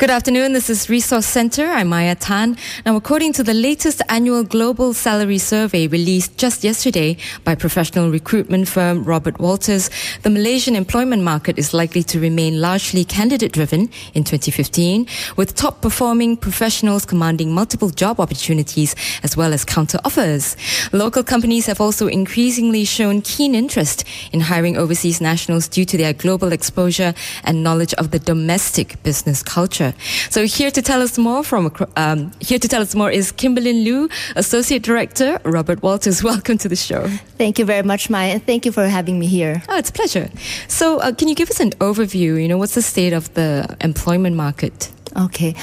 Good afternoon. This is Resource Center. I'm Maya Tan. Now, according to the latest annual global salary survey released just yesterday by professional recruitment firm Robert Walters, the Malaysian employment market is likely to remain largely candidate-driven in 2015, with top-performing professionals commanding multiple job opportunities as well as counter-offers. Local companies have also increasingly shown keen interest in hiring overseas nationals due to their global exposure and knowledge of the domestic business culture. So here to tell us more is Kimberlyn Lu, Associate Director, Robert Walters. Welcome to the show. Thank you very much, Maya, and thank you for having me here. Oh, it's a pleasure. So can you give us an overview? What's the state of the employment market? Okay.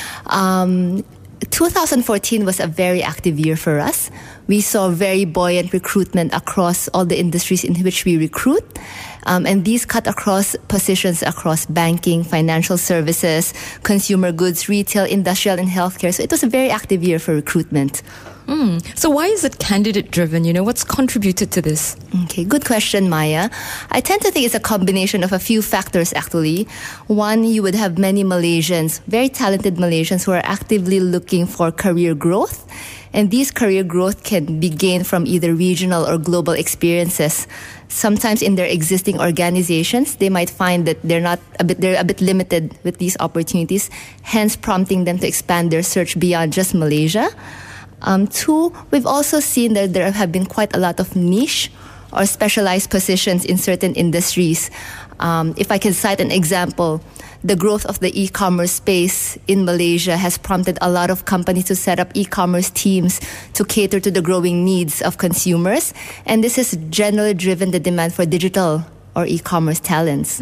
2014 was a very active year for us. We saw very buoyant recruitment across all the industries in which we recruit. And these cut across positions across banking, financial services, consumer goods, retail, industrial, and healthcare. So it was a very active year for recruitment. So why is it candidate-driven? What's contributed to this? Okay, good question, Maya. I tend to think it's a combination of a few factors, actually. One, you would have many Malaysians, very talented Malaysians, who are actively looking for career growth. And these career growth can be gained from either regional or global experiences. Sometimes in their existing organizations, they might find that they're a bit limited with these opportunities, hence prompting them to expand their search beyond just Malaysia. Two, we've also seen that there have been quite a lot of niche or specialized positions in certain industries. If I can cite an example, the growth of the e-commerce space in Malaysia has prompted a lot of companies to set up e-commerce teams to cater to the growing needs of consumers. And this has generally driven the demand for digital or e-commerce talents.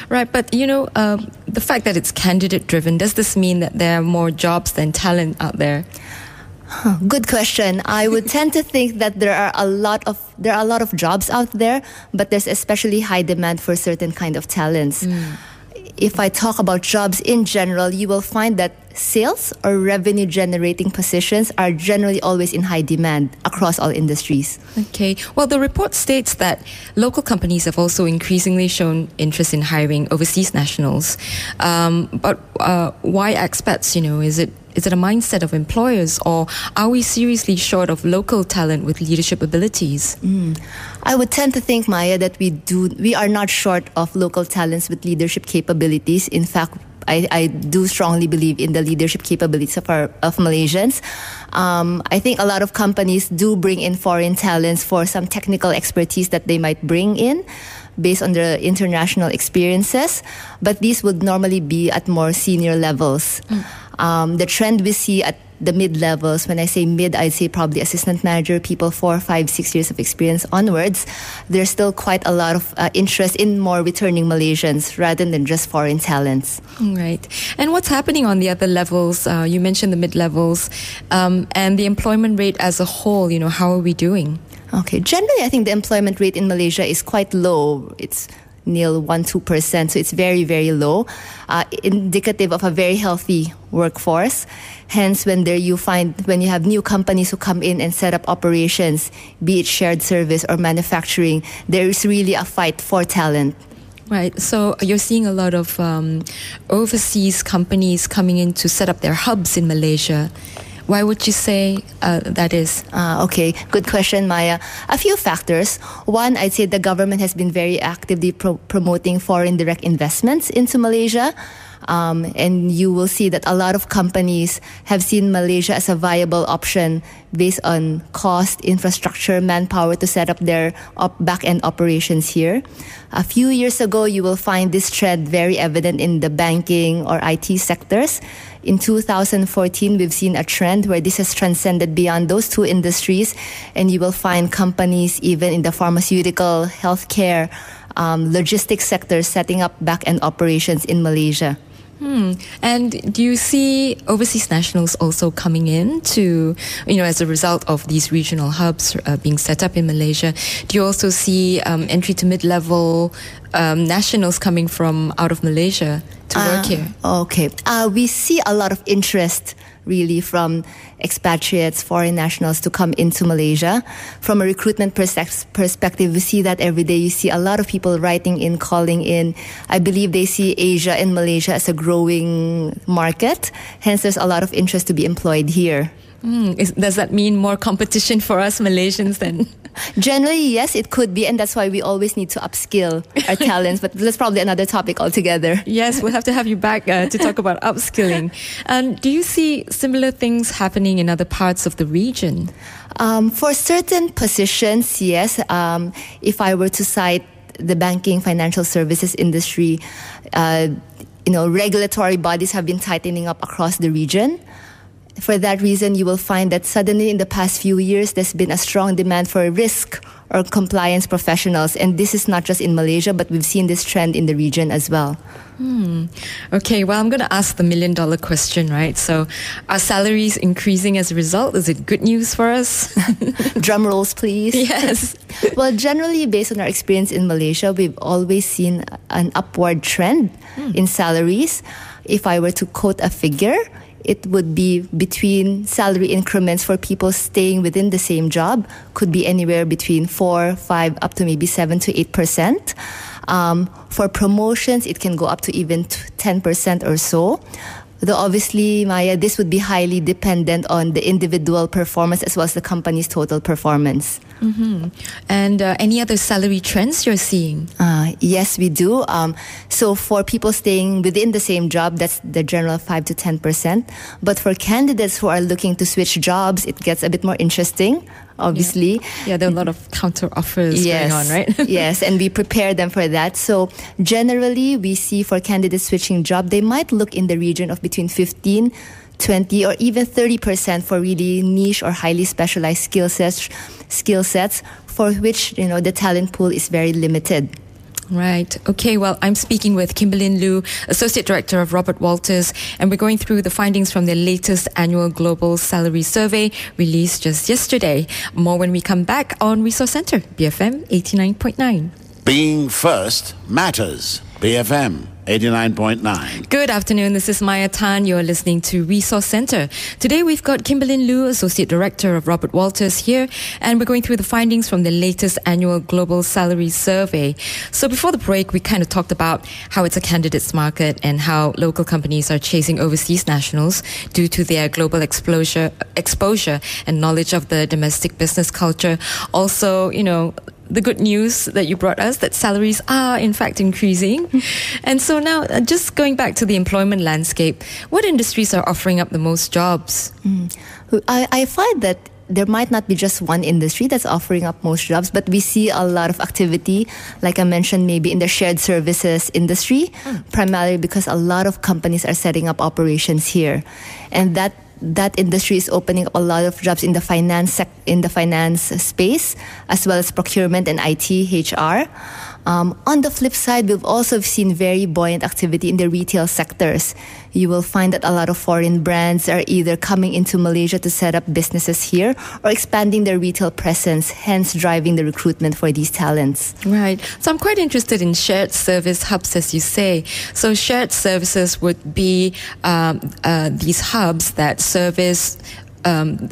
Right, but the fact that it's candidate-driven, does this mean that there are more jobs than talent out there? Good question. I would tend to think that there are a lot of jobs out there, but there's especially high demand for certain kind of talents. If I talk about jobs in general, you will find that sales or revenue generating positions are generally always in high demand across all industries. Okay. Well, the report states that local companies have also increasingly shown interest in hiring overseas nationals. But why expats? Is it a mindset of employers, or are we seriously short of local talent with leadership abilities? I would tend to think, Maya, that we are not short of local talents with leadership capabilities. In fact, I do strongly believe in the leadership capabilities of Malaysians. I think a lot of companies do bring in foreign talents for some technical expertise that they might bring in based on their international experiences, but these would normally be at more senior levels. The trend we see at the mid-levels, when I say mid, I'd say probably assistant manager, people 4, 5, 6 years of experience onwards, there's still quite a lot of interest in more returning Malaysians rather than just foreign talents. Right. And what's happening on the other levels? You mentioned the mid-levels and the employment rate as a whole. How are we doing? Okay. Generally, I think the employment rate in Malaysia is quite low. It's 1-2%, so it's very, very low, indicative of a very healthy workforce. Hence, when you have new companies who come in and set up operations, be it shared service or manufacturing, there is really a fight for talent. Right. So you're seeing a lot of overseas companies coming in to set up their hubs in Malaysia. Why would you say that is? Okay, good question, Maya. A few factors. One, I'd say the government has been very actively promoting foreign direct investments into Malaysia. And you will see that a lot of companies have seen Malaysia as a viable option based on cost, infrastructure, manpower to set up their back-end operations here. A few years ago, you will find this trend very evident in the banking or IT sectors. In 2014, we've seen a trend where this has transcended beyond those two industries, and you will find companies even in the pharmaceutical, healthcare, logistics sectors setting up back-end operations in Malaysia. And do you see overseas nationals also coming in to, as a result of these regional hubs being set up in Malaysia? Do you also see entry to mid-level nationals coming from out of Malaysia to work here? Okay. We see a lot of interest really from expatriates, foreign nationals to come into Malaysia. From a recruitment perspective, we see that every day. You see a lot of people writing in, calling in. I believe they see Asia and Malaysia as a growing market. Hence, there's a lot of interest to be employed here. Does that mean more competition for us Malaysians then? Generally, yes, it could be, and that's why we always need to upskill our talents. But that's probably another topic altogether. Yes, we'll have to have you back to talk about upskilling. Do you see similar things happening in other parts of the region? For certain positions, yes. If I were to cite the banking, financial services industry, regulatory bodies have been tightening up across the region. For that reason, you will find that suddenly in the past few years, there's been a strong demand for risk or compliance professionals. And this is not just in Malaysia, but we've seen this trend in the region as well. Okay, well, I'm going to ask the million-dollar question, right? So are salaries increasing as a result? Is it good news for us? Drum rolls, please. Yes. Well, generally, based on our experience in Malaysia, we've always seen an upward trend in salaries. If I were to quote a figure, it would be between salary increments for people staying within the same job, could be anywhere between 4, 5, up to maybe 7 to 8%. For promotions, it can go up to even 10% or so. Though obviously, Maya, this would be highly dependent on the individual performance as well as the company's total performance. And any other salary trends you're seeing? Yes, we do. So for people staying within the same job, that's the general 5 to 10%. But for candidates who are looking to switch jobs, it gets a bit more interesting, obviously. Yeah, there are a lot of counter offers going on, right? Yes, and we prepare them for that. So generally, we see for candidates switching job, they might look in the region of between 15, 20 or even 30% for really niche or highly specialized skill sets for which the talent pool is very limited. Right. Okay, well, I'm speaking with Kimberlyn Lu, Associate Director of Robert Walters, and we're going through the findings from their latest annual global salary survey released just yesterday. More when we come back on Resource Center, BFM 89.9. Being first matters. BFM 89.9. Good afternoon. This is Maya Tan. You're listening to Resource Center. Today we've got Kimberlyn Lu, Associate Director of Robert Walters here, and we're going through the findings from the latest annual global salary survey. So before the break, we kind of talked about how it's a candidates market and how local companies are chasing overseas nationals due to their global exposure and knowledge of the domestic business culture. Also, the good news that you brought us, that salaries are in fact increasing. And so now, just going back to the employment landscape, what industries are offering up the most jobs? I find that there might not be just one industry that's offering up most jobs, but we see a lot of activity, like I mentioned, maybe in the shared services industry, primarily because a lot of companies are setting up operations here. And that industry is opening up a lot of jobs in the finance space, as well as procurement and IT, HR. On the flip side, we've also seen very buoyant activity in the retail sectors. You will find that a lot of foreign brands are either coming into Malaysia to set up businesses here or expanding their retail presence, hence driving the recruitment for these talents. Right. So I'm quite interested in shared service hubs, as you say. So shared services would be these hubs that service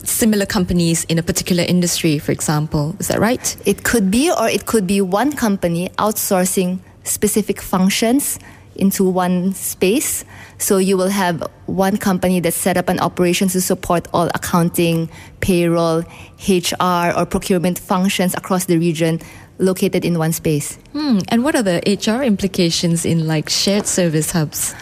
similar companies in a particular industry, for example. Is that right? It could be, or it could be one company outsourcing specific functions into one space. So you will have one company that set up an operation to support all accounting, payroll, HR, or procurement functions across the region located in one space. And what are the HR implications in shared service hubs?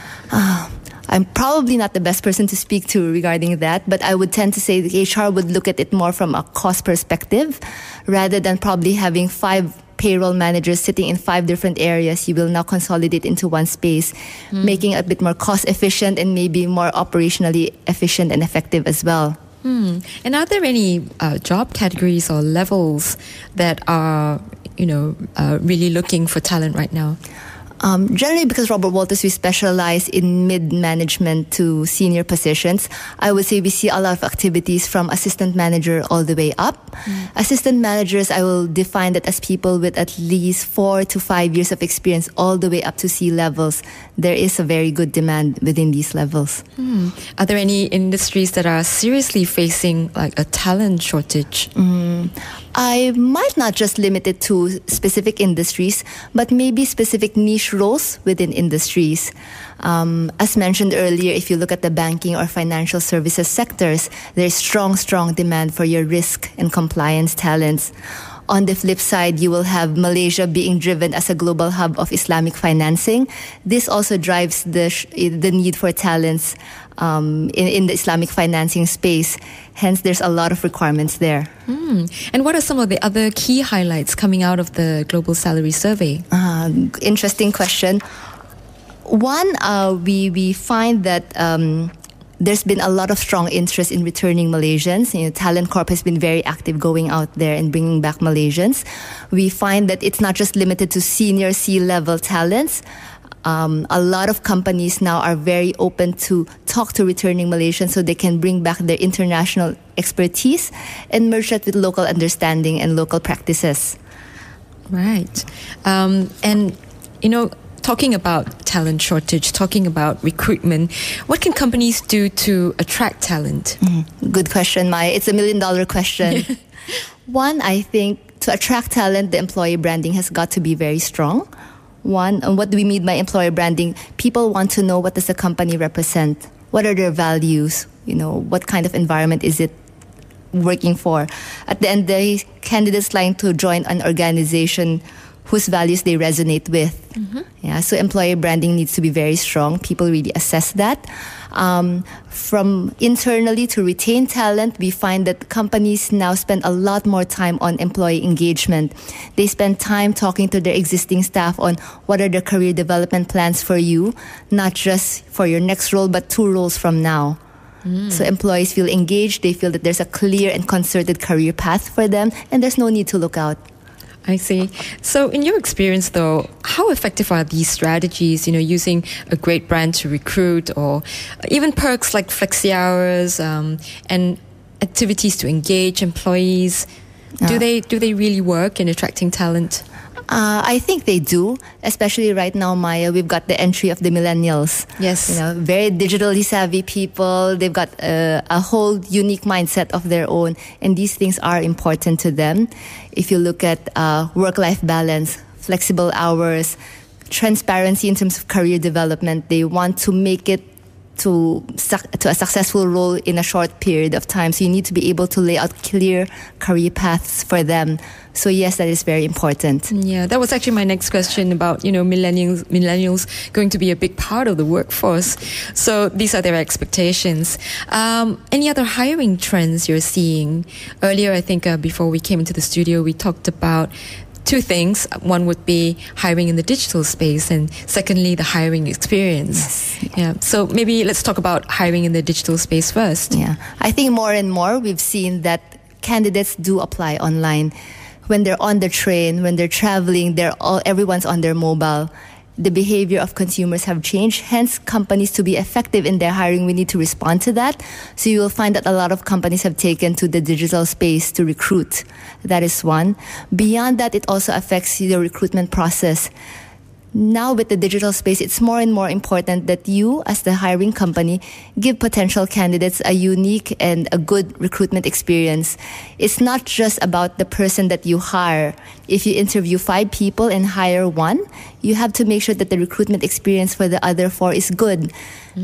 I'm probably not the best person to speak to regarding that, but I would tend to say the HR would look at it more from a cost perspective rather than probably having 5 payroll managers sitting in 5 different areas. You will now consolidate into one space, making it a bit more cost efficient and maybe more operationally efficient and effective as well. And are there any job categories or levels that are, really looking for talent right now? Generally, because Robert Walters, we specialize in mid-management to senior positions. I would say we see a lot of activities from assistant manager all the way up. Assistant managers, I will define that as people with at least 4 to 5 years of experience all the way up to C levels. There is a very good demand within these levels. Are there any industries that are seriously facing like a talent shortage? I might not just limit it to specific industries, but maybe specific niche roles within industries. As mentioned earlier, if you look at the banking or financial services sectors, there's strong demand for your risk and compliance talents. On the flip side, you will have Malaysia being driven as a global hub of Islamic financing. This also drives the need for talents in the Islamic financing space. Hence, there's a lot of requirements there. And what are some of the other key highlights coming out of the Global Salary Survey? Interesting question. One, we find that there's been a lot of strong interest in returning Malaysians. Talent Corp has been very active going out there and bringing back Malaysians. We find that it's not just limited to senior C-level talents. A lot of companies now are very open to talk to returning Malaysians so they can bring back their international expertise and merge that with local understanding and local practices. Right. Talking about talent shortage, talking about recruitment, what can companies do to attract talent? Good question, Maya. It's $1 million question. One, I think to attract talent, the employee branding has got to be very strong. One, and what do we mean by employer branding? People want to know, what does the company represent? What are their values? What kind of environment is it working for? At the end of the day, candidates like to join an organization whose values they resonate with. So employer branding needs to be very strong. People really assess that. From internally to retain talent, we find that companies now spend a lot more time on employee engagement. They spend time talking to their existing staff on what are their career development plans for you, not just for your next role, but 2 roles from now. So employees feel engaged. They feel that there's a clear and concerted career path for them, and there's no need to look out. I see. So in your experience, though, how effective are these strategies, using a great brand to recruit, or even perks like flexi hours and activities to engage employees? Do they really work in attracting talent? I think they do, especially right now, Maya. We've got the entry of the millennials. Yes. Very digitally savvy people. They've got a whole unique mindset of their own, and these things are important to them. If you look at work-life balance, flexible hours, transparency in terms of career development, they want to make it to a successful role in a short period of time. So you need to be able to lay out clear career paths for them. So yes, that is very important. Yeah, that was actually my next question about, millennials going to be a big part of the workforce. So these are their expectations. Any other hiring trends you're seeing? Earlier, I think before we came into the studio, we talked about 2 things. One would be hiring in the digital space, and secondly, the hiring experience. Yes. Yeah. So maybe let's talk about hiring in the digital space first. Yeah. I think more and more we've seen that candidates do apply online. When they're on the train, when they're traveling, everyone's on their mobile. The behavior of consumers have changed. Hence, companies, to be effective in their hiring, we need to respond to that. So you will find that a lot of companies have taken to the digital space to recruit. That is one. Beyond that, it also affects the recruitment process. Now with the digital space, it's more and more important that you, as the hiring company, give potential candidates a unique and a good recruitment experience. It's not just about the person that you hire. If you interview 5 people and hire 1, you have to make sure that the recruitment experience for the other 4 is good.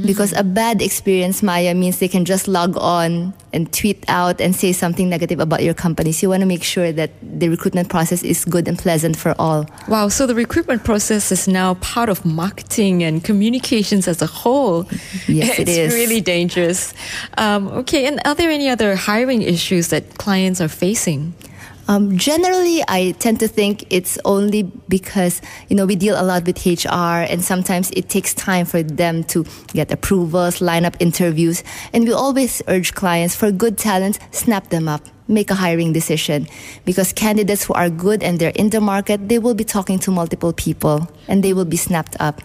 Because a bad experience, Maya, means they can just log on and tweet out and say something negative about your company. So you want to make sure that the recruitment process is good and pleasant for all. Wow, so the recruitment process is now part of marketing and communications as a whole. Yes, it is. It's really dangerous. Okay, and are there any other hiring issues that clients are facing? Generally, I tend to think it's only because, we deal a lot with HR, and sometimes it takes time for them to get approvals, line up interviews. And we always urge clients, for good talent, snap them up. Make a hiring decision, because candidates who are good and they're in the market, they will be talking to multiple people and they will be snapped up.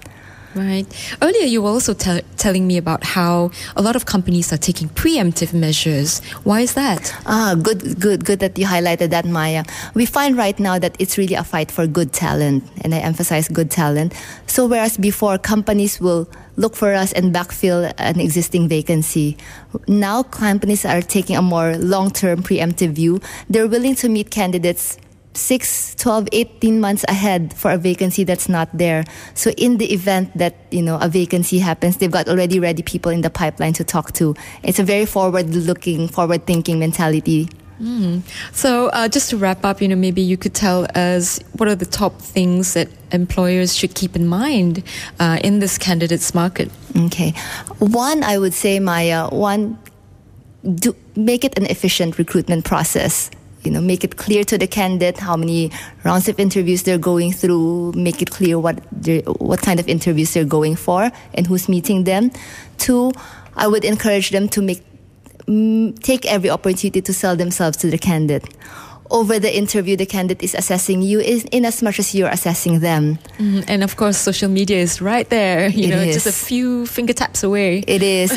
Right. Earlier, you were also telling me about how a lot of companies are taking preemptive measures. Why is that? Good that you highlighted that, Maya. We find right now that it's really a fight for good talent, and I emphasize good talent. So whereas before, companies will look for us and backfill an existing vacancy, now companies are taking a more long-term preemptive view. They're willing to meet candidates 6, 12, 18 months ahead for a vacancy that's not there. So in the event that, a vacancy happens, they've got already ready people in the pipeline to talk to. It's a very forward-looking, forward-thinking mentality. So just to wrap up, maybe you could tell us what are the top things that employers should keep in mind in this candidates market? Okay. One, I would say, Maya, make it an efficient recruitment process. Make it clear to the candidate how many rounds of interviews they're going through. Make it clear what kind of interviews they're going for and who's meeting them. 2, I would encourage them to take every opportunity to sell themselves to the candidate. Over the interview, the candidate is assessing you in as much as you're assessing them. And of course, social media is right there, just a few finger taps away. It is.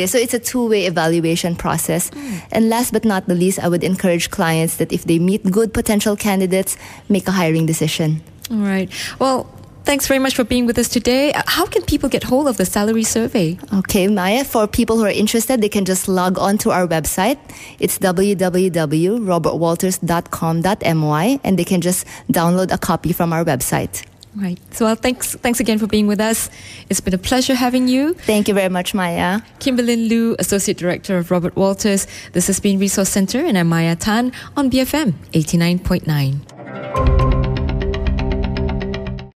So it's a two-way evaluation process. And last but not the least, I would encourage clients that if they meet good potential candidates, make a hiring decision. All right. Well, thanks very much for being with us today. How can people get hold of the salary survey? Okay, Maya, for people who are interested, they can just log on to our website. It's www.robertwalters.com.my, and they can just download a copy from our website. Right. So thanks again for being with us. It's been a pleasure having you. Thank you very much, Maya. Kimberlyn Lu, Associate Director of Robert Walters. This has been Resource Center, and I'm Maya Tan on BFM 89.9.